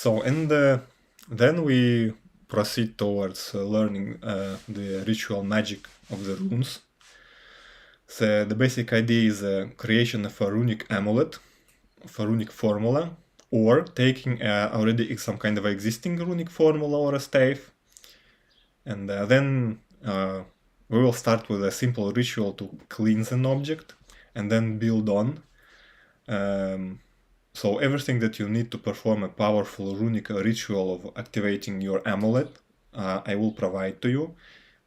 So, and then we proceed towards learning the ritual magic of the runes. So the basic idea is creation of a runic amulet, of a runic formula, or taking already some kind of existing runic formula or a stave, and then we will start with a simple ritual to cleanse an object, and then build on. So everything that you need to perform a powerful runic ritual of activating your amulet, I will provide to you.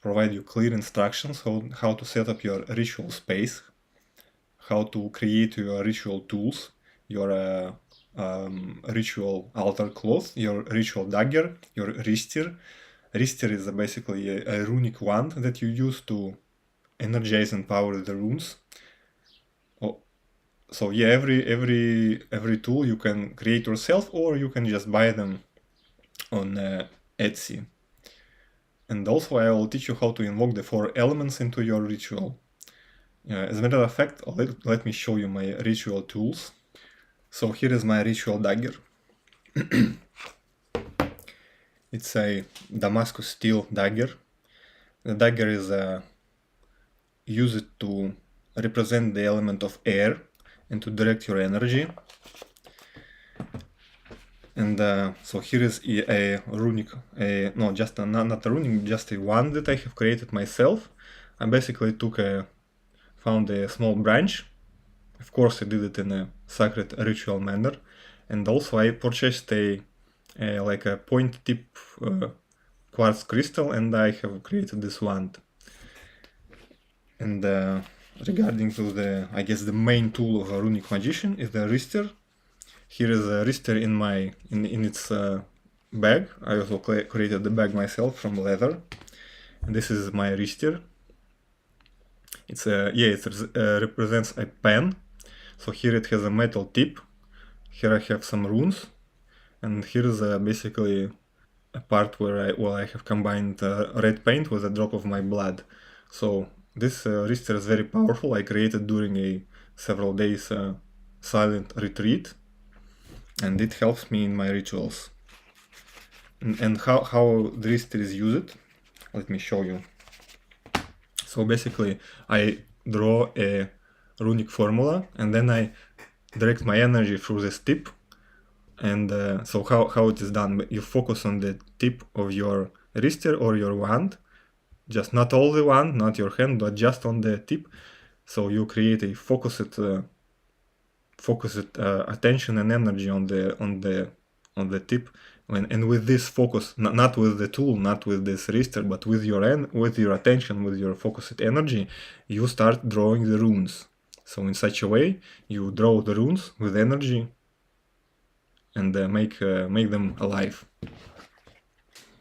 Provide you clear instructions how to set up your ritual space, how to create your ritual tools, your ritual altar cloth, your ritual dagger, your ristir. Ristir is basically a runic wand that you use to energize and power the runes. So yeah, every tool you can create yourself, or you can just buy them on Etsy. And also I will teach you how to invoke the 4 elements into your ritual. As a matter of fact, let me show you my ritual tools. So here is my ritual dagger. It's a Damascus steel dagger. The dagger is used to represent the element of air and to direct your energy. And so here is a runic, not a runic, just a one that I have created myself. I basically found a small branch. Of course, I did it in a sacred ritual manner. And also I purchased like a point tip quartz crystal, and I have created this wand. And regarding to the main tool of a runic magician is the ristir. Here is a ristir in its bag. I also created the bag myself from leather. And this is my ristir. It represents a pen. So here it has a metal tip. Here I have some runes, and here is basically a part where I have combined red paint with a drop of my blood. So this ristir is very powerful. I created during a several days silent retreat, and it helps me in my rituals. And how the ristir is used, let me show you. So basically I draw a runic formula, and then I direct my energy through this tip. And so how it is done, you focus on the tip of your ristir or your wand, just not all the wand, not your hand, but just on the tip. So you create a focused attention and energy on the tip, and with this focus, not with the tool, not with this ristir, but with your attention, with your focused energy, you start drawing the runes. So in such a way, you draw the runes with energy and make them alive.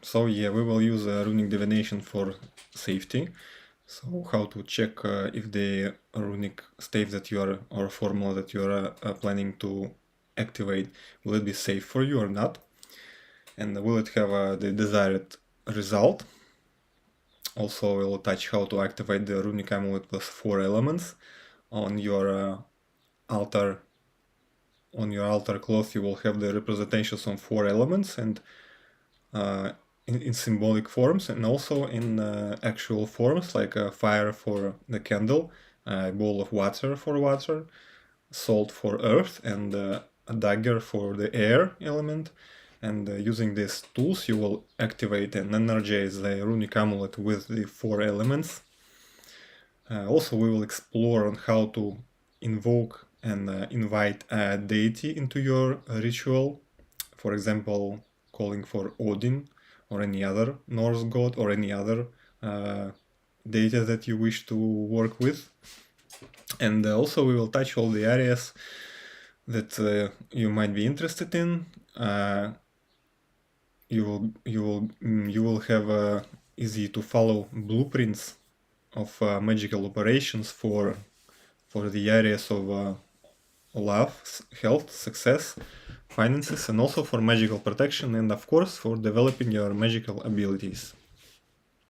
So yeah, we will use runic divination for safety. So how to check if the runic stave that you are, or formula that you are planning to activate, will it be safe for you or not, and will it have the desired result. Also we'll touch how to activate the runic amulet with 4 elements. On your altar cloth you will have the representations on 4 elements, and in symbolic forms, and also in actual forms, like a fire for the candle, a bowl of water for water, salt for earth, and a dagger for the air element. And using these tools you will activate and energize the runic amulet with the 4 elements. Also we will explore on how to invoke and invite a deity into your ritual. For example, calling for Odin, or any other Norse god, or any other deity that you wish to work with. And also we will touch all the areas that you might be interested in. You will have easy to follow blueprints of magical operations for the areas of love, health, success, finances, and also for magical protection, and of course for developing your magical abilities.